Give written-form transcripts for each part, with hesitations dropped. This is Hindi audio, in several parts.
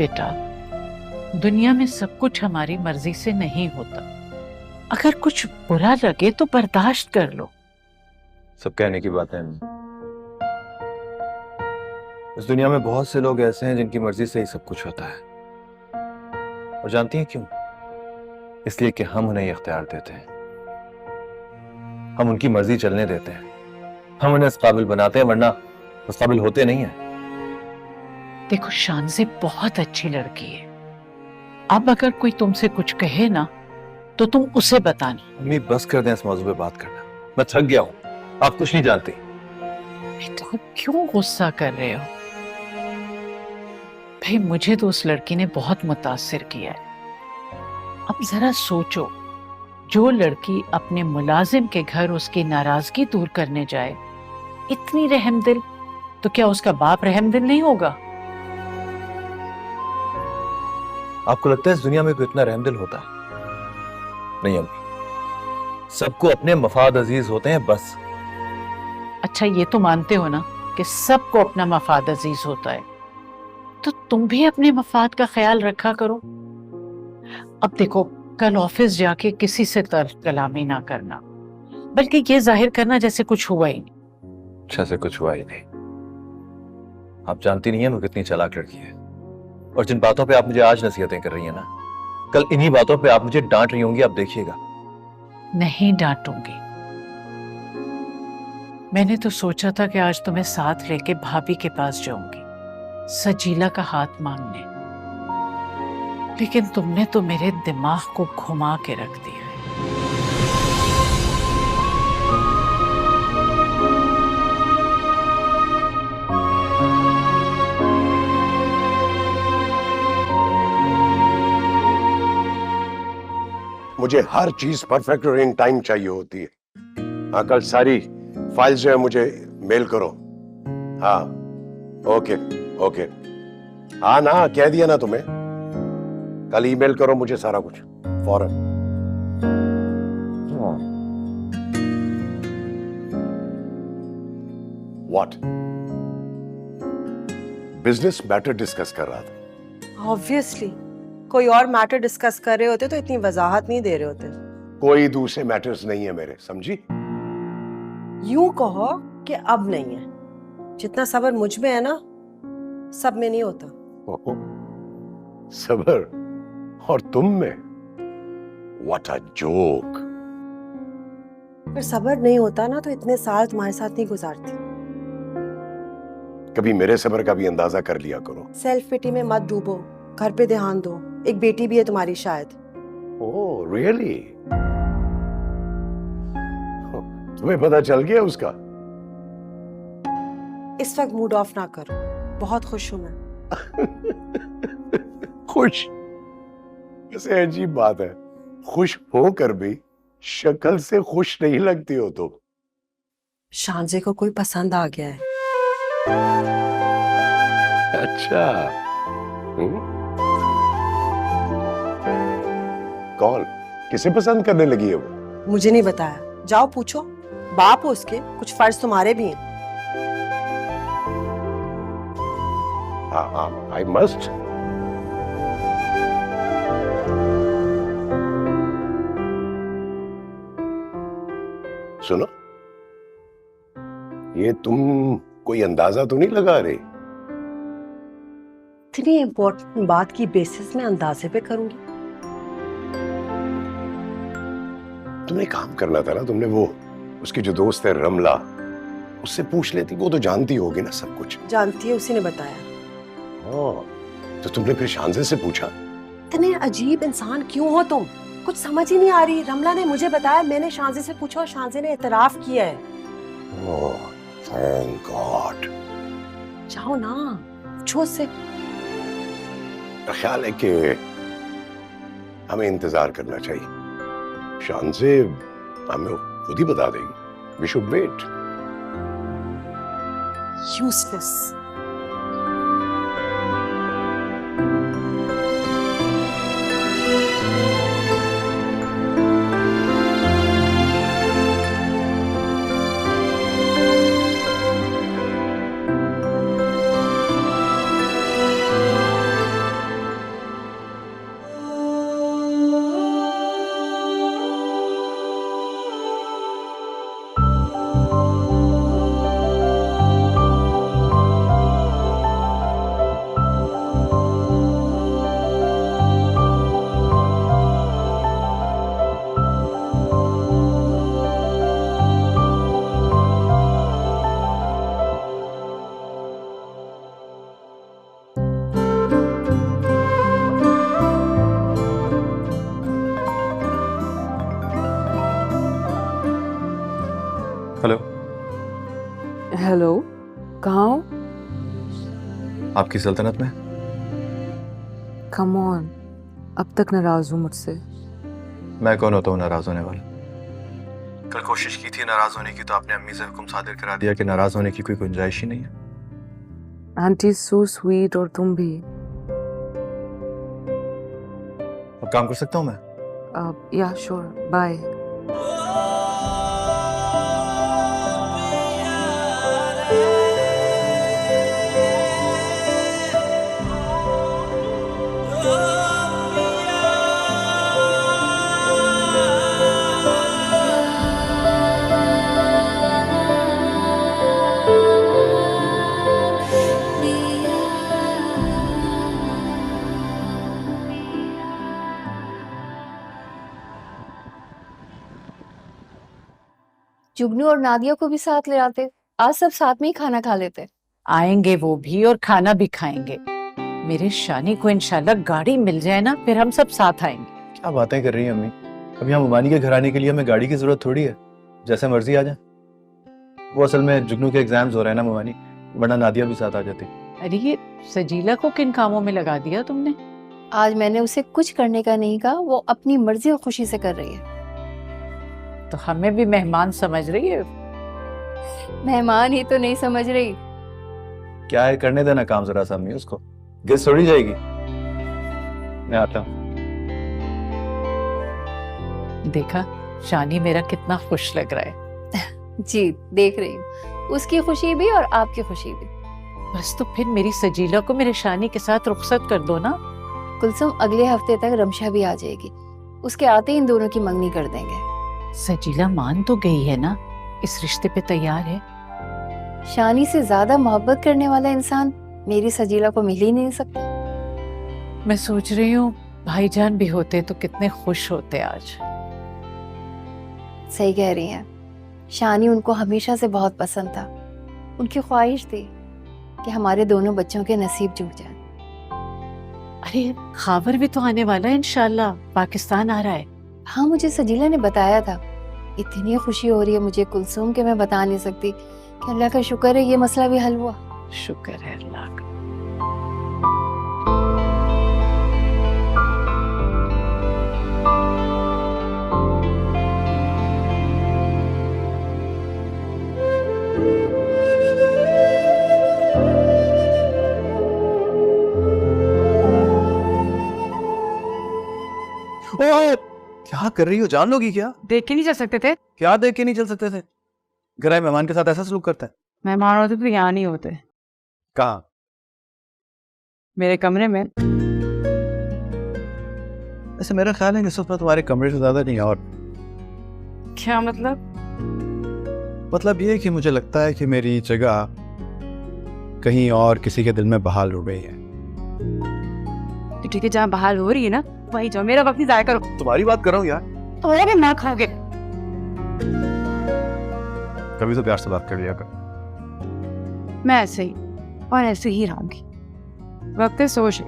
बेटा, दुनिया में सब कुछ हमारी मर्जी से नहीं होता। अगर कुछ बुरा लगे तो बर्दाश्त कर लो। सब कहने की बात है। इस दुनिया में बहुत से लोग ऐसे हैं जिनकी मर्जी से ही सब कुछ होता है। और जानती हैं क्यों? इसलिए कि हम उन्हें इख्तियार देते हैं, हम उनकी मर्जी चलने देते हैं, हम उन्हें इस काबिल बनाते हैं, वरना उस काबिल होते नहीं है। देखो, शानज़ेब बहुत अच्छी लड़की है। अब अगर कोई तुमसे कुछ कहे ना तो तुम उसे बताना। अम्मी बस कर दें इस मौजू पे बात करना, मैं थक गया हूं। आप कुछ नहीं जानती। बेटा, क्यों गुस्सा कर रहे हो? भाई, मुझे तो उस लड़की ने बहुत मुतासिर किया है। अब जरा सोचो, जो लड़की अपने मुलाजिम के घर उसकी नाराजगी दूर करने जाए, इतनी रहमदिल, तो क्या उसका बाप रहमदिल नहीं होगा? आपको लगता है इस दुनिया में कोई इतना रहमदिल होता है? नहीं अम्मी, सबको अपने मफाद अजीज होते हैं बस। अच्छा, ये तो मानते हो ना कि सबको अपना मफाद अजीज होता है, तो तुम भी अपने मफाद का ख्याल रखा करो। अब देखो, कल ऑफिस जाके किसी से तर्क कलामी ना करना, बल्कि ये जाहिर करना जैसे कुछ हुआ ही नहीं। अच्छा से कुछ हुआ ही नहीं। आप जानती नहीं है वो कितनी चालाक लड़की है, और जिन बातों पे आप मुझे आज नसीहतें कर रही हैं ना, कल इन्हीं बातों पे आप मुझे डांट रही होंगी, आप देखिएगा। नहीं डांटूंगी। मैंने तो सोचा था कि आज तुम्हें साथ लेके भाभी के पास जाऊंगी, सजीला का हाथ मांगने, लेकिन तुमने तो मेरे दिमाग को घुमा के रख दिया है। मुझे हर चीज परफेक्ट और इन टाइम चाहिए होती है। हाँ, कल सारी फाइल्स जो है मुझे मेल करो। हाँ, ओके ओके। हाँ ना, कह दिया ना तुम्हें, कल ईमेल करो मुझे सारा कुछ फौरन। व्हाट? बिजनेस मैटर डिस्कस कर रहा था। ऑब्वियसली, कोई और मैटर डिस्कस कर रहे होते तो इतनी वजाहत नहीं दे रहे होते। कोई दूसरे मैटर्स नहीं है मेरे, समझी? यूं कहो कि अब नहीं है। जितना सब्र मुझ में है ना, सब में नहीं होता। ओहो, सब्र और तुम में? What a joke. अगर सब्र नहीं होता ना तो इतने साल तुम्हारे साथ नहीं गुजारती। कभी मेरे सब्र का भी अंदाजा कर लिया करो। सेल्फ पिटी में मत डूबो, घर पे ध्यान दो। एक बेटी भी है तुम्हारी शायद। Oh really? तुम्हें पता चल गया उसका? इस वक्त मूड ऑफ ना करो, बहुत खुश हूं मैं। खुश? कैसे अजीब बात है, खुश होकर भी शक्ल से खुश नहीं लगती हो तुम। शानजे को कोई पसंद आ गया है। अच्छा। कौन? किसे पसंद करने लगी है वो? मुझे नहीं बताया, जाओ पूछो। बाप हो उसके, कुछ फर्ज तुम्हारे भी हैं। हाँ, आई मस्ट। सुनो, ये तुम कोई अंदाजा तो नहीं लगा रहे? इतनी इंपॉर्टेंट बात की बेसिस में अंदाजे पे करूंगी? तुमने काम करना था ना, तुमने वो उसकी जो दोस्त है रमला, उससे पूछ लेती, वो तो जानती होगी ना सब कुछ। जानती है, उसी ने बताया। तो तुमने फिर शानजे से पूछा? इतने अजीब इंसान क्यों हो तुम? कुछ समझ ही नहीं आ रही। रमला ने मुझे बताया, मैंने शानजे से पूछा और शानजे ने इतराफ किया है। ओह, थैंक गॉड। जाओ ना, पूछो उससे। मेरा ख्याल है कि हमें इंतजार करना चाहिए। शानजे हमें खुद ही बता देगी। We should wait. Useless. Hello, hello, कहाँ हो? आपकी सल्तनत में। कम ऑन, अब तक नाराज हूँ मुझसे। मैं कौन होता हूँ नाराज होने वाला? कल कोशिश की थी नाराज होने की तो आपने अम्मी से हुक्म सादिर करा दिया कि नाराज होने की कोई गुंजाइश ही नहीं है। आंटी सो स्वीट, और तुम भी। अब काम कर सकता हूँ मैं? या श्योर, बाय। जुगनू और नादिया को भी साथ ले आते, आज सब साथ में ही खाना खा लेते। आएंगे वो भी और खाना भी खाएंगे। मेरे शानी को इंशाल्लाह गाड़ी मिल जाए ना, फिर हम सब साथ आएंगे। क्या बातें कर रही हैं अम्मी? अब यहाँ मुमानी के घर आने के लिए हमें गाड़ी की जरूरत थोड़ी है, जैसे मर्जी आ जाए। वो असल में जुगनू के एग्जाम्स हो रहे हैं ना मुमानी, वरना नादिया भी साथ आ जाती। अरे ये सजीला को किन कामों में लगा दिया तुमने? आज मैंने उसे कुछ करने का नहीं कहा, वो अपनी मर्जी और खुशी से कर रही है। तो हमें भी मेहमान समझ रही है? मेहमान ही तो नहीं समझ रही। क्या है, करने देना काम जरा सा अम्मी, उसको गेस थोड़ी जाएगी। मैं आता हूँ। देखा शानी मेरा कितना खुश लग रहा है। जी देख रही हूँ, उसकी खुशी भी और आपकी खुशी भी। बस तो फिर मेरी सजीला को मेरे शानी के साथ रुखसत कर दो ना। कुलसुम, अगले हफ्ते तक रमशा भी आ जाएगी, उसके आते ही इन दोनों की मंगनी कर देंगे। सजीला मान तो गई है ना, इस रिश्ते पे तैयार है। शानी से ज्यादा मोहब्बत करने वाला इंसान मेरी सजीला को मिल ही नहीं सकता। मैं सोच रही हूँ भाईजान भी होते तो कितने खुश होते आज। सही कह रही हैं, शानी उनको हमेशा से बहुत पसंद था। उनकी ख्वाहिश थी कि हमारे दोनों बच्चों के नसीब जुड़ जाएं। अरे खावर भी तो आने वाला है इंशाल्लाह, पाकिस्तान आ रहा है। हाँ, मुझे सजीला ने बताया था। इतनी खुशी हो रही है मुझे कुलसुम कि मैं बता नहीं सकती। कि अल्लाह का शुक्र है ये मसला भी हल हुआ। शुक्र है अल्लाह का। ओए, क्या कर रही हो? जान लोगी क्या? देख के नहीं चल सकते थे? क्या देख के नहीं चल सकते थे? घर आए मेहमान के साथ ऐसा सलूक करता है? मेहमान होते तो यहाँ नहीं होते, कहाँ? मेरे कमरे में। वैसे मेरा ख्याल है कि इस वक्त तुम्हारे कमरे से ज्यादा नहीं और। क्या मतलब? मतलब ये कि मुझे लगता है कि मेरी जगह कहीं और किसी के दिल में बहाल हो गई है। तो ठीक है, जहाँ बहाल हो रही है ना वही जाओ, मेरा वक्त नहीं जाया करो। तुम्हारी बात कर रहा हूँ यार। तो भी ना खाओगे। कभी तो प्यार से बात कर लिया कर। मैं ऐसे ही और ऐसे ही रहूंगी। वक्त है, सोच लो।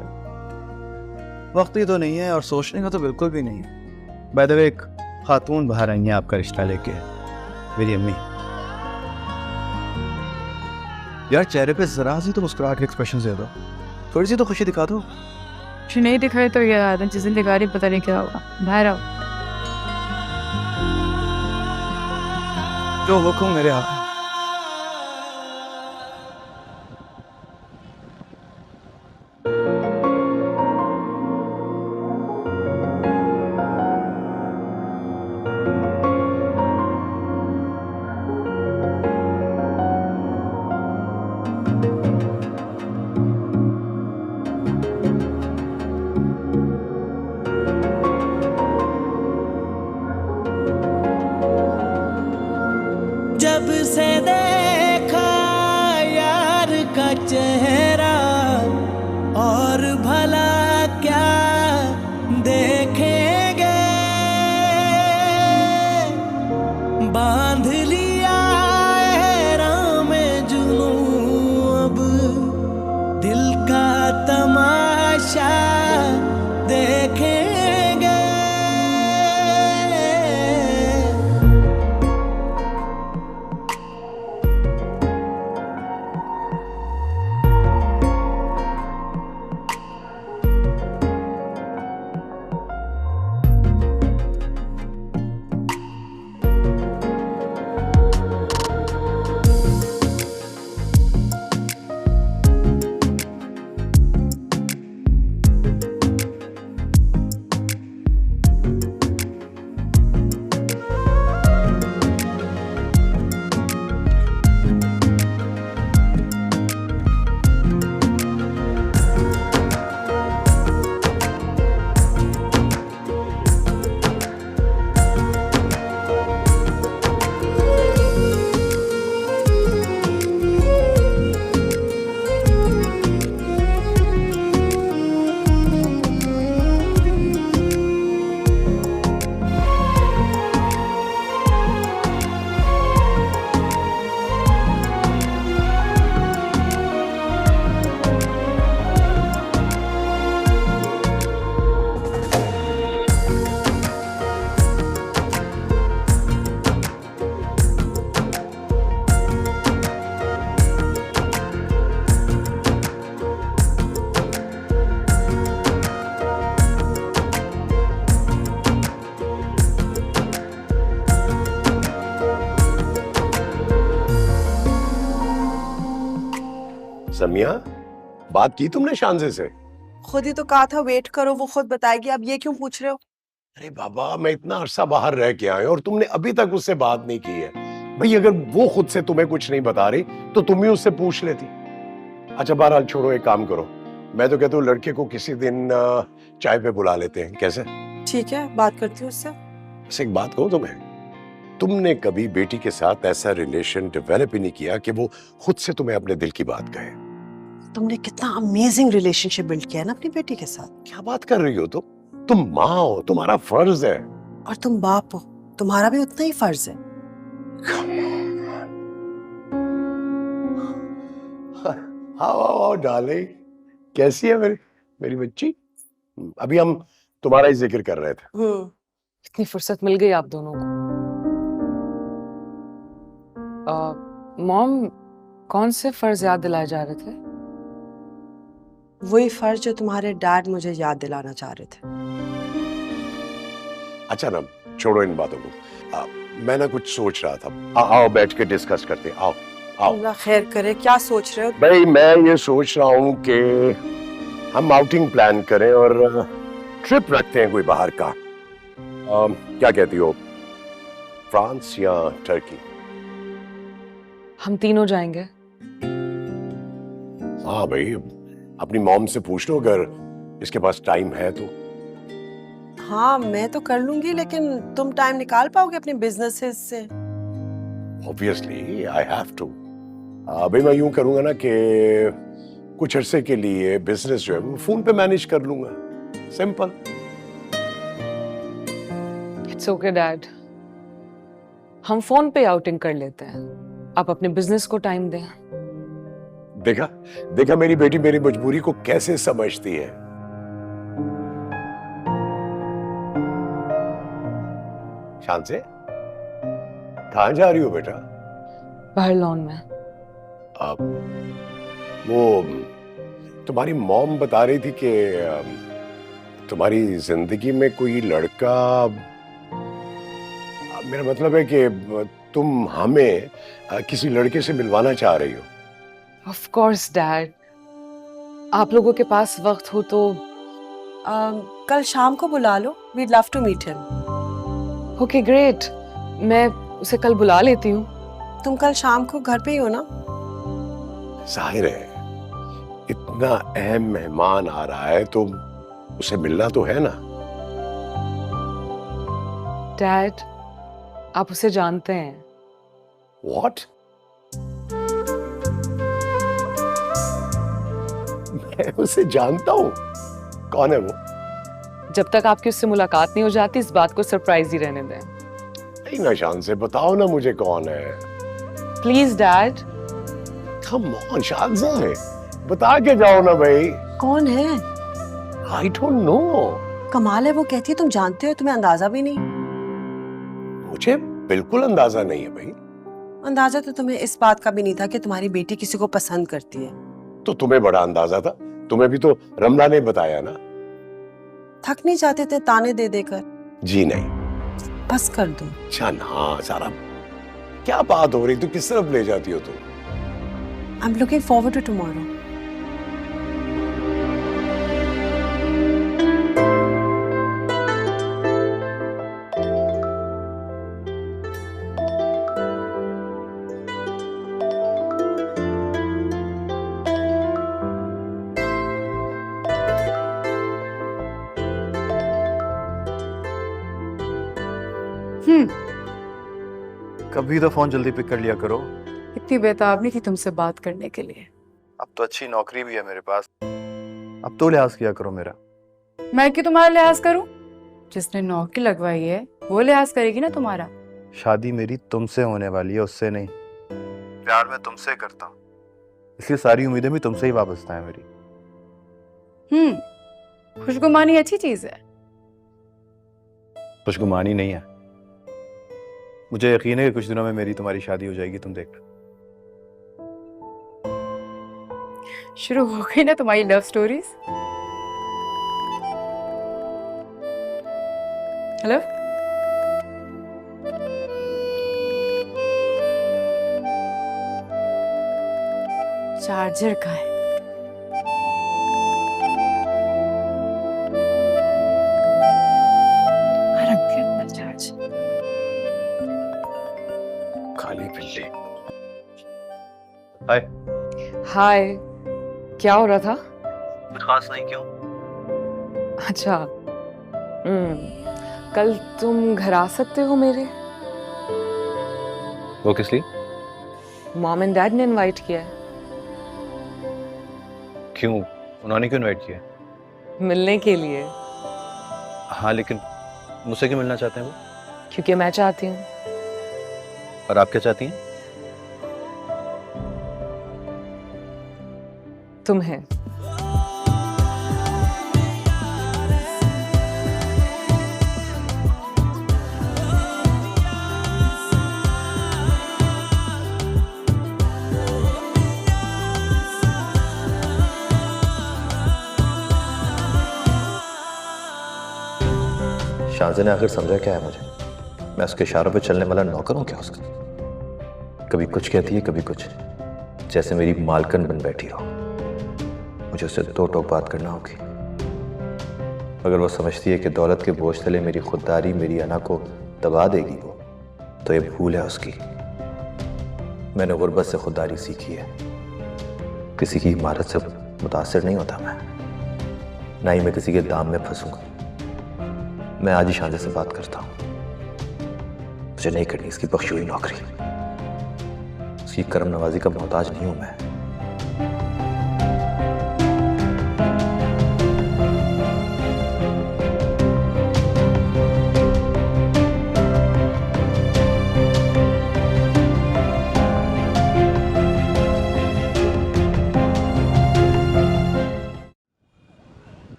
वक्त ही तो नहीं है और सोचने का तो बिल्कुल भी नहीं है। बाय द वे, एक खातून बाहर आई है आपका रिश्ता लेके, मेरी अम्मी। यार चेहरे पे जरा सी तो मुस्कुराहट के एक्सप्रेशन दे दो, थोड़ी सी तो खुशी दिखा दो। कुछ नहीं दिखाए तो ये आदत, जिस दिन दिखा रही पता नहीं क्या होगा। बाहर आओ। जो हुक्म मेरे हाथ। जब से देखा यार का चेहरा, और भला क्या देखेंगे। बांध लिया राह में जुनूं, अब दिल का तमाशा देखेंगे। समिया, बात की तुमने शांजे से? खुद ही तो कहा था वेट करो, वो खुद बताएगी, अब ये क्यों पूछ रहे हो? अरे बाबा, मैं इतना अरसा बाहर रह के आया और तुमने अभी तक उससे बात नहीं की है। भाई अगर वो खुद से तुम्हें कुछ नहीं बता रही तो तुम ही उससे पूछ लेती। अच्छा बहरहाल छोड़ो, एक काम करो, मैं तो कहता हूँ लड़के को किसी दिन चाय पे बुला लेते हैं, कैसे? ठीक है, बात करती हूँ उससे। बस एक बात कहूँ तुम्हें, तुमने कभी बेटी के साथ ऐसा रिलेशन डेवलप ही नहीं किया कि वो खुद से तुम्हें अपने दिल की बात कहे। तुमने कितना अमेजिंग रिलेशनशिप बिल्ड किया है ना अपनी बेटी के साथ। क्या बात कर रही हो तुम माँ हो, तुम्हारा फर्ज है। और तुम बाप हो, तुम्हारा भी उतना ही फर्ज है। हाँ डार्लिंग, कैसी है मेरी मेरी बच्ची? अभी हम तुम्हारा ही जिक्र कर रहे थे। इतनी फुर्सत मिल गई आप दोनों को। मॉम, कौन से फर्ज याद दिलाए जा रहे थे? वही फर्ज जो तुम्हारे डैड मुझे याद दिलाना चाह रहे थे। अच्छा ना, छोड़ो इन बातों को। मैं ना कुछ सोच रहा था। आओ बैठ के डिस्कस करते हैं, आओ आओ। अल्लाह खैर करे, क्या सोच रहे हो? भाई मैं ये सोच रहा हूँ कि हम आउटिंग प्लान करें और ट्रिप रखते हैं कोई बाहर का। क्या कहती हो, फ्रांस या टर्की? हम तीनों जाएंगे। हाँ भाई, अपनी मॉम से पूछ लो अगर इसके पास टाइम है तो। हाँ मैं तो कर लूंगी, लेकिन तुम टाइम निकाल पाओगे अपने बिजनेसेस से? Obviously I have to. भाई मैं यूं करूंगा ना कि कुछ अरसे के लिए बिजनेस जो है वो फोन पे मैनेज कर लूंगा, सिंपल। इट्स ओके डैड, हम फोन पे आउटिंग कर लेते हैं, आप अपने बिजनेस को टाइम दें। देखा देखा मेरी बेटी मेरी मजबूरी को कैसे समझती है। शांत से, कहां जा रही हो बेटा? बाहर लॉन में। आप वो तुम्हारी मॉम बता रही थी कि तुम्हारी जिंदगी में कोई लड़का, मेरा मतलब है कि तुम हमें किसी लड़के से मिलवाना चाह रही हो। ऑफ कोर्स डैड, आप लोगों के पास वक्त हो तो कल शाम को बुला लो, we'd love to meet him. Okay great, मैं उसे कल बुला लेती हूँ। तुम कल शाम को घर पे ही हो ना? जाहिर है, इतना अहम मेहमान आ रहा है तो उसे मिलना तो है ना। डैड, आप उसे जानते हैं। What? मैं उसे जानता हूँ? कौन है वो? जब तक आपकी उससे मुलाकात नहीं हो जाती, इस बात को सरप्राइज ही रहने दें। नहीं ना शान से, बताओ ना मुझे कौन है। Please dad. Come on, शानज़ा है, बता के जाओ ना भाई। कौन है? I don't know। कमाल है, वो कहती है तुम जानते हो, तुम्हें अंदाजा भी नहीं। मुझे बिल्कुल अंदाजा नहीं है भाई। अंदाजा तो तुम्हें इस बात का भी नहीं था कि तुम्हारी बेटी किसी को पसंद करती है। तो तुम्हें बड़ा अंदाजा था, तुम्हें भी तो रमला ने बताया ना। थक नहीं जाते थे ताने दे देकर? जी नहीं। बस कर दो। अच्छा ना सारा, क्या बात हो रही, तू किस तरफ ले जाती हो तू? I'm looking forward to tomorrow. कभी तो फोन जल्दी पिक कर लिया करो। इतनी बेताब नहीं थी तुमसे बात करने के लिए। अब तो अच्छी नौकरी भी है मेरे पास, अब तो लिहाज किया करो मेरा। मैं क्यों तुम्हारा लिहाज करूं? जिसने नौकरी लगवाई है वो लिहाज करेगी ना तुम्हारा। शादी मेरी तुमसे होने वाली है, उससे नहीं। प्यार मैं तुमसे करता हूँ, इसलिए सारी उम्मीदें भी तुमसे ही वाबस्ता है मेरी। खुशगुमानी अच्छी चीज है। खुशगुमानी नहीं है। मुझे यकीन है कि कुछ दिनों में मेरी तुम्हारी शादी हो जाएगी, तुम देखना। शुरू हो गई ना तुम्हारी लव स्टोरीज। हेलो, चार्जर का है। रख दिया अपना चार्जर। खाली बिल्ली। हाय। हाय, क्या हो रहा था? कुछ खास नहीं, क्यों? अच्छा, कल तुम घर आ सकते हो मेरे? वो किस लिए? मॉम एंड डैड ने इनवाइट किया है। क्यों? उन्होंने क्यों इनवाइट किया? मिलने के लिए। हाँ, लेकिन मुझसे क्यों मिलना चाहते हैं वो? क्योंकि मैं चाहती हूँ। और आप क्या चाहती हैं? तुम्हें। शाहज़े ने आखिर समझा क्या है मुझे? मैं उसके इशारों पे चलने वाला नौकर हूं क्या उसका? कभी कुछ कहती है, कभी कुछ, जैसे मेरी मालकन बन बैठी हो। मुझे उससे दो टोक बात करना होगी। अगर वो समझती है कि दौलत के बोझ तले मेरी खुददारी मेरी अना को दबा देगी वो, तो ये भूल है उसकी। मैंने गुर्बत से खुददारी सीखी है। किसी की इमारत से मुतासिर नहीं होता मैं, ना ही मैं किसी के दाम में फंसूंगा। मैं आज ही शांति से बात करता हूं। मुझे नहीं करनी इसकी बख्शी हुई नौकरी। उसकी करम नवाजी का मोहताज नहीं हूं मैं।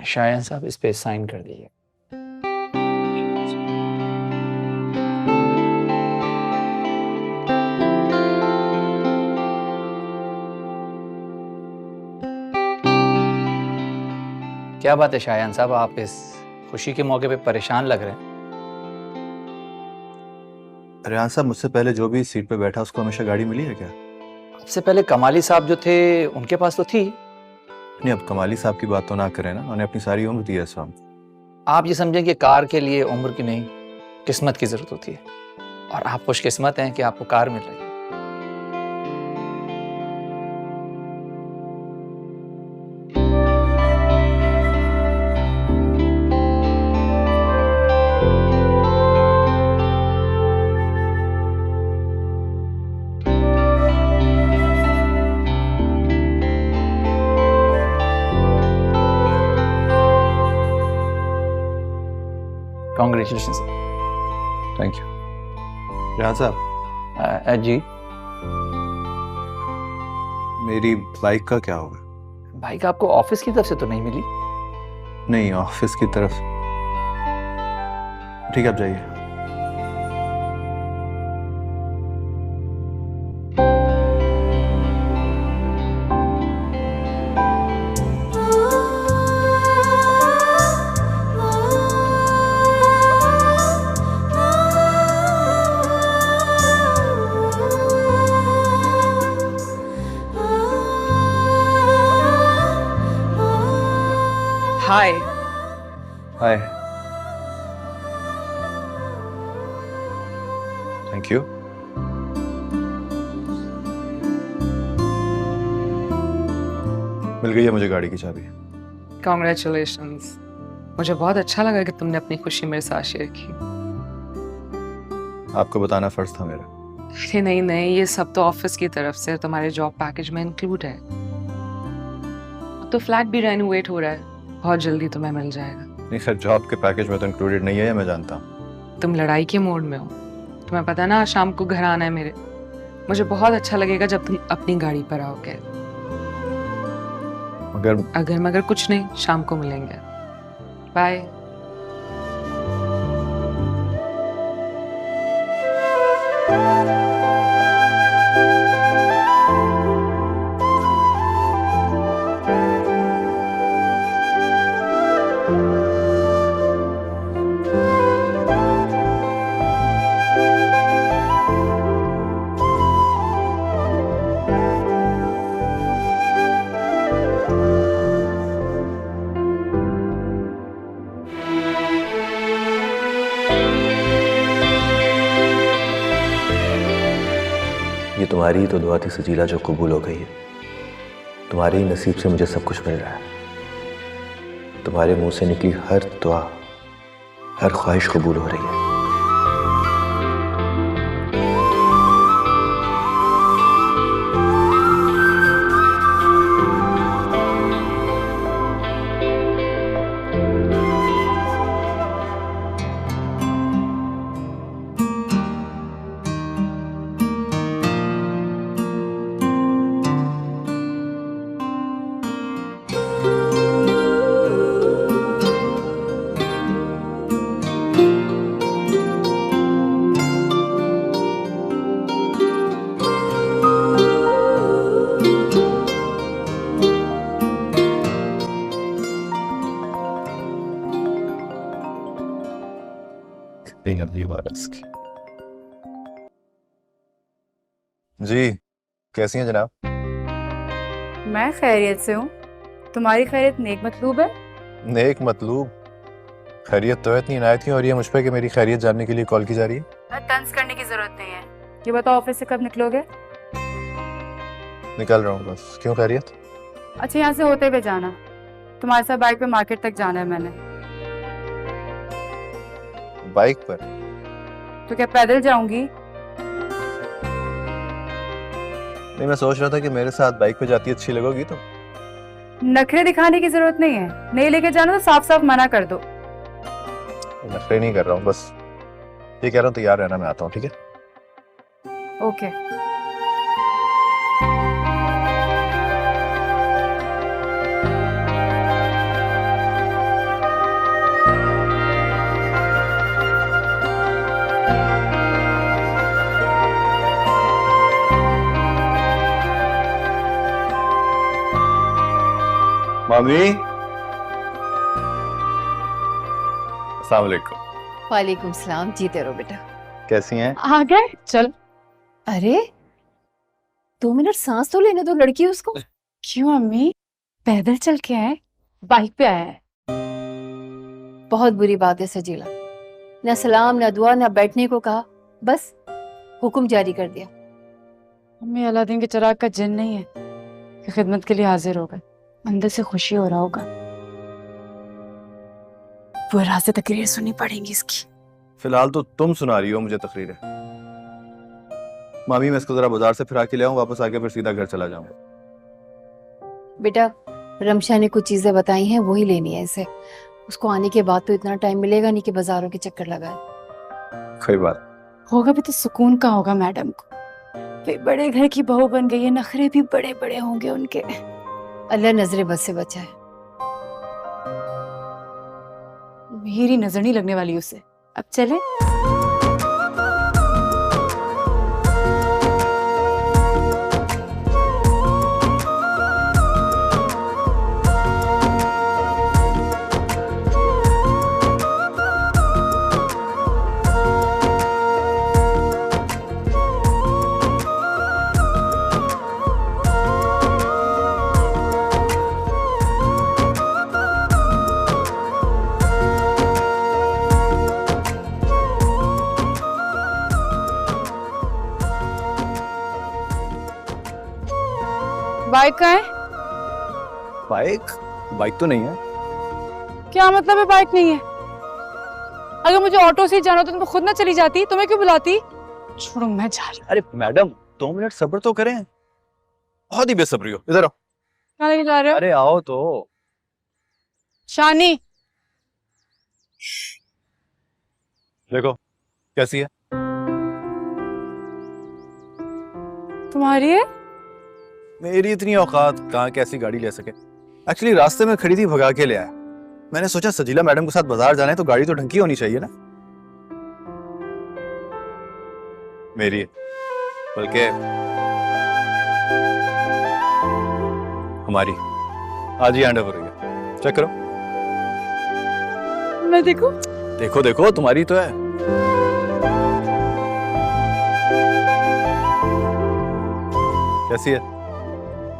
शायन साहब इस पे साइन कर दीजिए। क्या बात है शायन साहब, आप इस खुशी के मौके पे परेशान लग रहे हैं। रियान साहब, मुझसे पहले जो भी सीट पे बैठा उसको हमेशा गाड़ी मिली है क्या? आपसे पहले कमाली साहब जो थे उनके पास तो थी। नहीं, अब कमाली साहब की बात तो ना करें ना, उन्हें अपनी सारी उम्र दी है इस वक्त। आप ये समझें कि कार के लिए उम्र की नहीं, किस्मत की जरूरत होती है, और आप खुशकिस्मत हैं कि आपको कार मिल रही है। Congratulation sir. Thank you. Riyan साहब, जी, मेरी बाइक का क्या होगा? बाइक आपको ऑफिस की तरफ से तो नहीं मिली? नहीं, ऑफिस की तरफ। ठीक है, आप जाइए। हाय। हाय। Thank you. मिल गई है मुझे गाड़ी की चाबी। कॉन्ग्रेचुलेशंस। मुझे बहुत अच्छा लगा कि तुमने अपनी खुशी मेरे साथ शेयर की। आपको बताना फर्ज था मेरा। अरे नहीं नहीं, ये सब तो ऑफिस की तरफ से तुम्हारे जॉब पैकेज में इंक्लूड है। तो फ्लैट भी रेनोवेट हो रहा है, बहुत जल्दी तुम्हें मिल जाएगा। नहीं सर, जॉब के पैकेज में तो इंक्लूडेड नहीं है, मैं जानता हूँ। तुम लड़ाई के मोड में हो, तुम्हें पता ना शाम को घर आना है मेरे। मुझे बहुत अच्छा लगेगा जब तुम अपनी गाड़ी पर आओगे। अगर कुछ नहीं, शाम को मिलेंगे। बाय। ये तुम्हारी ही तो दुआ थी सजीला जो कबूल हो गई है। तुम्हारे ही नसीब से मुझे सब कुछ मिल रहा है। तुम्हारे मुंह से निकली हर दुआ, हर ख्वाहिश कबूल हो रही है। जी कैसी हैं जनाब? मैं खैरियत से हूँ। तुम्हारी खैरियत नेक मतलूब है। नेक मतलूब खैरियत तो है, इतनी इनायत क्यों हो रही है मुझ पर कि मेरी खैरियत जानने के लिए कॉल की जा रही है? तंज करने की जरूरत नहीं है। ये बताओ ऑफिस से कब निकलोगे? निकल रहा हूँ बस। क्यों खैरियत? अच्छा यहाँ से होते हुए जाना, तुम्हारे साथ बाइक पे मार्केट तक जाना है मैंने। बाइक पर? तो क्या पैदल जाऊंगी? नहीं, मैं सोच रहा था कि मेरे साथ बाइक पे जाती अच्छी लगोगी तो। नखरे दिखाने की जरूरत नहीं है, नहीं लेके जाना तो साफ साफ मना कर दो। नखरे नहीं कर रहा हूँ, बस ये कह रहा हूँ तैयार रहना, मैं आता हूँ, ठीक है? ओके। मामी, अस्सलाम वालेकुम। वालेकुम सलाम। जीते रहो बेटा। कैसी हैं? आ गए, चल। अरे 2 मिनट सांस तो लेने दो लड़की उसको। क्यों अम्मी, पैदल चल के आए, बाइक पे आया है? बहुत बुरी बात है सजीला, न सलाम न दुआ न बैठने को कहा, बस हुक्म जारी कर दिया। अम्मी अलादीन के चिराग का जिन नहीं है कि खिदमत के लिए हाजिर हो गए। अंदर से खुशी हो रहा होगा। पूरे रात से तकरीर सुननी पड़ेंगी इसकी। फिलहाल तो तुम सुना रही हो मुझे तकरीरें। मामी, मैं इसको जरा बाजार से फिरा के ले आऊं, वापस आके फिर सीधा घर चला जाऊंगा। बेटा रमशा ने कुछ चीजें बताई हैं, वही लेनी है इसे। उसको आने के बाद तो इतना टाइम मिलेगा नहीं कि बाजारों के चक्कर लगाए। कोई बात। होगा भी तो सुकून का होगा मैडम को। वे बड़े घर की बहू बन गई है, नखरे भी बड़े बड़े होंगे उनके। अल्लाह नजरे बद से बचाए। मेरी नजर नहीं लगने वाली उसे। अब चले। बाइक कहाँ है? बाइक? बाइक तो नहीं है। क्या मतलब है बाइक नहीं है? अगर मुझे ऑटो से जाना तो तुम खुद ना चली जाती, तुम्हें क्यों बुलाती? छोड़ो, मैं जा रही हूँ। अरे मैडम 2 मिनट सब्र तो करें। बहुत ही बेसब्री हो। इधर आओ। कहाँ लेके जा रहे हो? अरे आओ तो। शानी, देखो कैसी है। तुम्हारी है? मेरी इतनी औकात कहाँ कैसी गाड़ी ले सके। एक्चुअली रास्ते में खड़ी थी, भगा के ले आया। मैंने सोचा सजीला मैडम के साथ बाजार जाना है तो गाड़ी तो ढंकी होनी चाहिए ना। मेरी है, बल्कि हमारी। आज ही हैंड ओवर हुई है, चेक करो। मैं देखूं? देखो देखो, तुम्हारी तो है। कैसी है?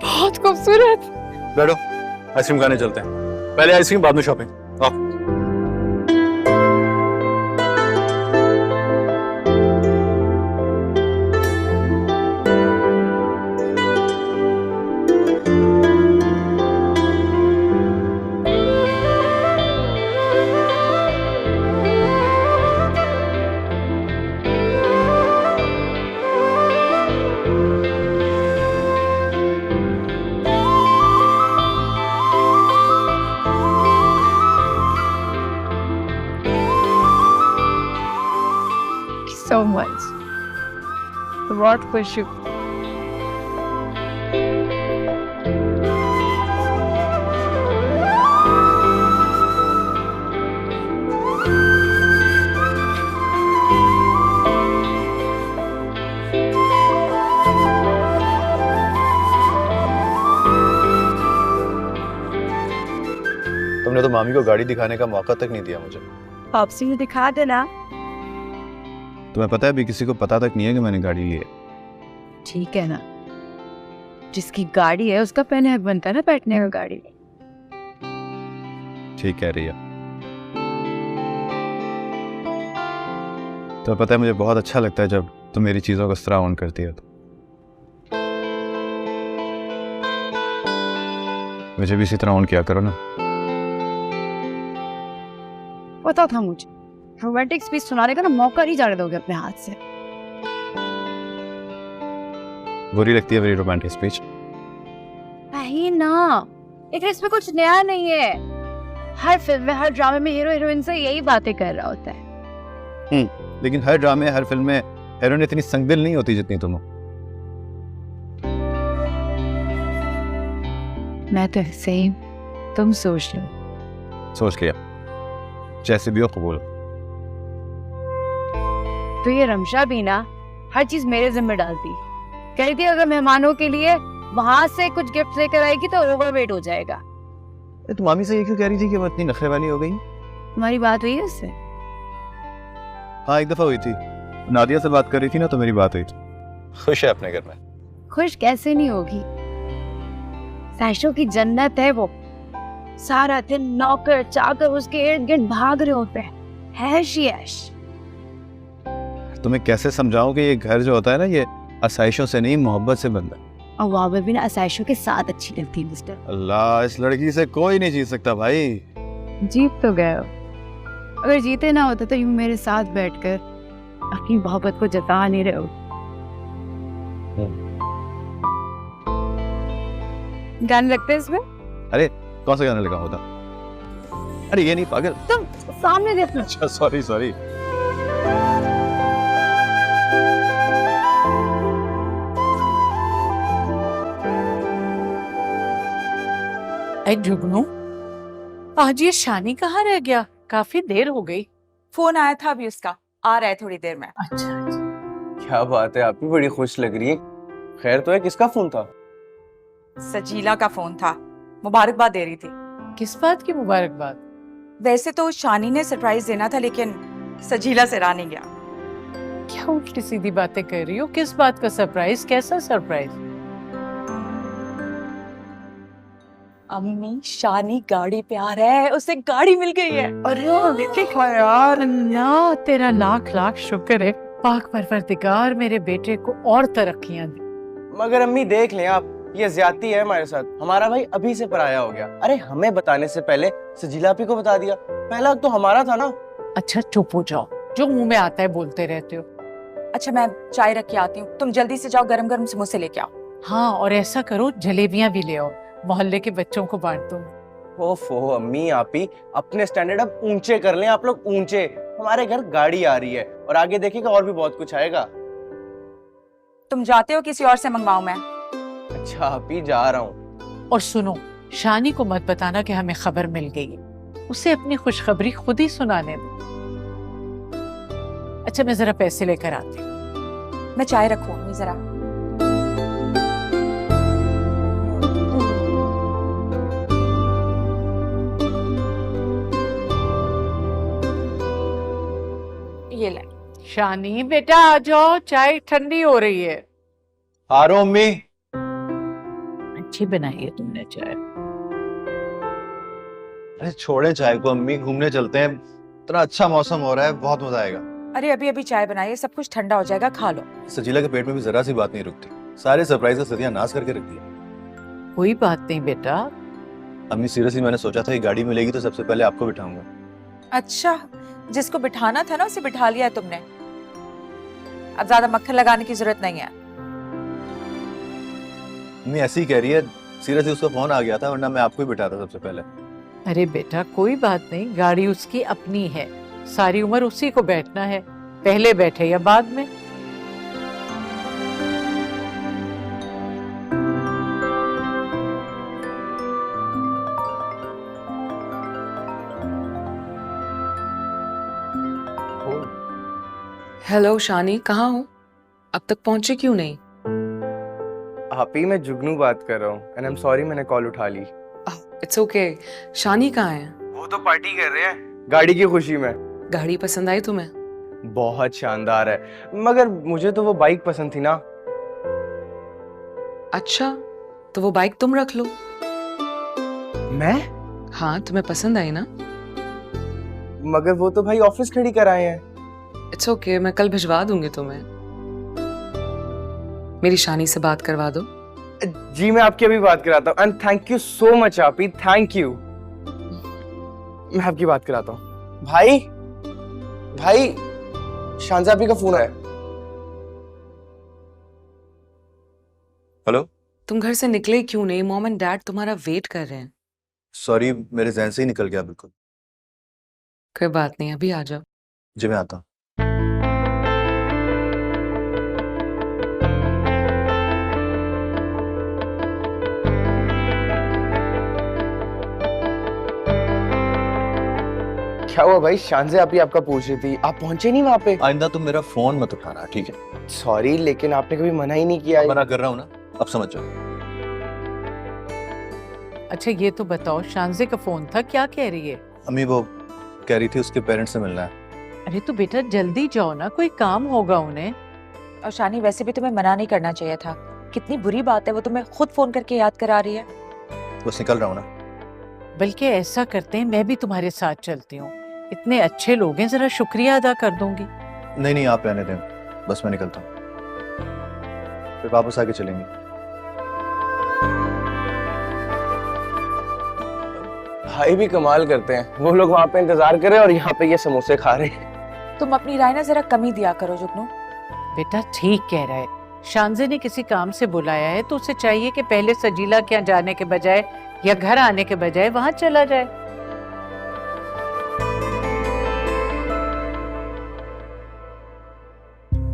बहुत खूबसूरत। बैठो, आइसक्रीम खाने चलते हैं। पहले आइसक्रीम, बाद में शॉपिंग। आओ। बहुत खुश हूँ। तुमने तो मामी को गाड़ी दिखाने का मौका तक नहीं दिया मुझे। पापसी ने दिखा देना। तुम्हें पता है अभी किसी को पता तक नहीं है कि मैंने गाड़ी ली है। ठीक है ना, जिसकी गाड़ी है उसका पहले हक बनता है ना बैठने का गाड़ी में। ठीक कह रही है। तो पता है मुझे बहुत अच्छा लगता है जब तुम मेरी चीजों को इस तरह ऑन करती है। तो मुझे भी इसी तरह ऑन किया करो ना। पता था मुझे, रोमांटिक स्पीच सुनाने का ना मौका नहीं जाने दोगे अपने हाथ से। बुरी लगती है मेरी रोमांटिक स्पीच? नहीं ना, लेकिन इसमें कुछ नया नहीं है। हर फिल्म में, हर ड्रामे में हीरो हीरोइन से यही बातें कर रहा होता है। लेकिन हर ड्रामे, हर फिल्म में हीरोइन इतनी संगदिल नहीं होती जितनी तुम हो। मैं तो सेम, तुम सोच लो। सोच लिया, जैसे भी हो कबूल। तो ये रमशा भी ना हर चीज मेरे जिम्मे डालती, कह थी अगर मेहमानों के लिए वहां से कुछ गिफ्ट लेकर आएगी तो ओवरवेट हो जाएगा। तो मामी से ये क्यों कह रही थी कि वो इतनी नखरे वाली हो गई? तुम्हारी बात हुई है उससे? हाँ, एक दफा हुई थी। नादिया से बात कर रही थी ना, तो मेरी बात हुई थी। खुश है अपने घर में। खुश कैसे नहीं होगी, साइशों की जन्नत है वो। सारा दिन नौकर चाकर उसके इर्द गिर्द भाग रहे होते हैं, ऐश ही ऐश। तुम्हें कैसे समझाऊं कि ये घर जो होता है ना, ये आसाइशों से नहीं मोहब्बत से बनता है। और वहाँ भी ना आसाइशों के साथ अच्छी लगती है मिस्टर। अल्लाह, इस लड़की से कोई नहीं जीत सकता भाई। जीत तो गए हो, अगर जीते ना होते तो यूं मेरे साथ बैठकर अपनी मोहब्बत को जता नहीं रहे हो। गाने लगते हैं इसमें? अरे कौन सा गाना लगा होता? अरे ये नहीं पागल, तुम सामने देखो। अच्छा सॉरी सॉरी। ऐ जुगनू, आज ये शानी कहाँ रह गया? काफी देर हो गई। फोन आया था अभी उसका, आ रहा है थोड़ी देर में। अच्छा, क्या बात है, आप भी बड़ी खुश लग रही है। खैर तो है, किसका फोन था? सजीला का फोन था, मुबारकबाद दे रही थी। किस बात की मुबारकबाद? वैसे तो शानी ने सरप्राइज देना था, लेकिन सजीला से रहा नहीं गया। क्या उल्टी सीधी बातें कर रही हो? किस बात का सरप्राइज? कैसा सरप्राइज? अम्मी, शानी गाड़ी पे आ रहा है, उसे गाड़ी मिल गई है। अरे यार, अल्लाह तेरा लाख लाख शुक्र है। पाक परवरदिगार मेरे बेटे को और तरक्कियां दे। मगर अम्मी देख लें आप, ये ज्यादती है हमारे साथ। हमारा भाई अभी से पराया हो गया। अरे हमें बताने से पहले सजीला भी को बता दिया। पहला तो हमारा था ना। अच्छा चुप हो जाओ, जो मुंह में आता है बोलते रहते हो। अच्छा मैं चाय रख के आती हूँ, तुम जल्दी से जाओ, गरम गरम समोसे लेके आओ। हाँ, और ऐसा करो जलेबियां भी ले आओ, मोहल्ले के बच्चों को बांट दो। ओफो अम्मी, आप ही अपने स्टैंडर्ड अब ऊंचे कर लें। आप लोग ऊंचे। हमारे घर गाड़ी आ रही है और आगे देखिएगा और भी बहुत कुछ आएगा। तुम जाते हो, किसी और से मंगवाऊं मैं? अच्छा आप ही, जा रहा हूँ। और सुनो, शानी को मत बताना कि हमें खबर मिल गई है। उसे अपनी खुशखबरी खुद ही सुनाने दो। अच्छा मैं जरा पैसे लेकर आती हूँ। मैं चाय रखूं अम्मी जरा। ये ले। शानी बेटा आ जाओ, चाय ठंडी हो रही है। आ रहा हूँ अम्मी। अच्छी बनाई है तुमने चाय। अरे छोड़े चाय को अम्मी, घूमने चलते हैं। इतना अच्छा मौसम हो रहा है, बहुत मजा आएगा। अरे अभी अभी चाय बनाई है, सब कुछ ठंडा हो जाएगा, खा लो। सजीला के पेट में भी जरा सी बात नहीं रुकती। सारे सरप्राइज का सत्यानाश करके रख दिया। कोई बात नहीं बेटा। अम्मी सीरियसली मैंने सोचा था कि गाड़ी मिलेगी तो सबसे पहले आपको बिठाऊंगा। अच्छा, जिसको बिठाना था ना उसे बिठा लिया है तुमने। अब ज्यादा मक्खन लगाने की जरूरत नहीं है। अम्मी ऐसी ही कह रही है, सीरियसली उसका फोन आ गया था, वरना मैं आपको ही बिठाता सबसे पहले। अरे बेटा कोई बात नहीं, गाड़ी उसकी अपनी है, सारी उम्र उसी को बैठना है, पहले बैठे या बाद में। हेलो शानी, कहाँ हो? अब तक पहुंचे क्यों नहीं? आप ही, मैं जुगनू बात कर रहा हूँ एंड आई एम सॉरी मैंने कॉल उठा ली। It's okay. शानी कहाँ है? वो तो पार्टी कर रहे हैं गाड़ी की खुशी में। गाड़ी पसंद आई तुम्हें? बहुत शानदार है, मगर मुझे तो वो बाइक पसंद थी ना। अच्छा, तो वो बाइक तुम रख लो। मैं? हाँ, तुम्हें पसंद आई ना? मगर वो तो भाई ऑफिस खड़ी कराए हैं। इट्स ओके, मैं कल भिजवा दूंगी तुम्हें। मेरी शानी से बात करवा दो। जी मैं आपकी अभी बात कराता हूँ and thank you so much आपी, थैंक यू। मैं आपकी बात कराता हूँ। भाई भाई, शांजा आपी का फोन आया। हेलो। तुम घर से निकले क्यों नहीं? मॉम एंड डैड तुम्हारा वेट कर रहे हैं। सॉरी, मेरे जहन से ही निकल गया बिल्कुल। कोई बात नहीं, अभी आ जाओ। जी मैं आता हूँ। क्या हुआ भाई? शांजा आपी आपका पूछ रही थी, आप पहुंचे नहीं वहां पे? आइंदा तुम मेरा फोन मत उठाना, ठीक है? सॉरी, लेकिन आपने कभी मना ही नहीं किया। मना कर रहा हूँ ना, अब समझ जाओ। अच्छा ये तो बताओ, शांजे का फोन था, क्या कह रही है? अम्मी वो कह रही थी उसके पेरेंट्स से मिलना है। अरे तो बेटा जल्दी जाओ ना, कोई काम होगा उन्हें। और शानी, वैसे भी तुम्हें मना नहीं करना चाहिए था। कितनी बुरी बात है, वो तुम्हें खुद फोन करके याद करा रही है। बस निकल रहा हूँ ना। बल्कि ऐसा करते हैं, मैं भी तुम्हारे साथ चलती हूँ, इतने अच्छे लोग हैं, जरा शुक्रिया अदा कर दूंगी। नहीं नहीं, आप रहने दें, बस मैं निकलता हूँ, फिर वापस आके चलेंगे। भाई भी कमाल करते हैं, वो लोग वहां पे इंतजार कर रहे हैं और यहाँ पे ये समोसे खा रहे हैं। तुम अपनी राय ना जरा कम ही दिया करो जुगनू। बेटा ठीक कह रहा है, शांजे ने किसी काम से बुलाया है तो उसे चाहिए कि पहले सजीला के यहाँ जाने के बजाय या घर आने के बजाय वहां चला जाए।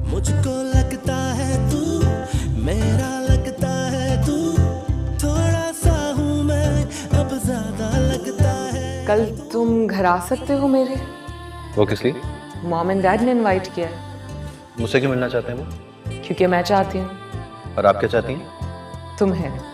मुझको लगता है तू मेरा, लगता है तू थोड़ा सा हूँ मैं, अब ज्यादा लगता है। कल तुम घर आ सकते हो मेरे? वो किस लिए? मॉम एंड डैड ने इनवाइट किया है। मुझसे क्यों मिलना चाहते हैं वो? क्योंकि मैं चाहती हूँ। और आप क्या चाहती हैं? तुम्हें।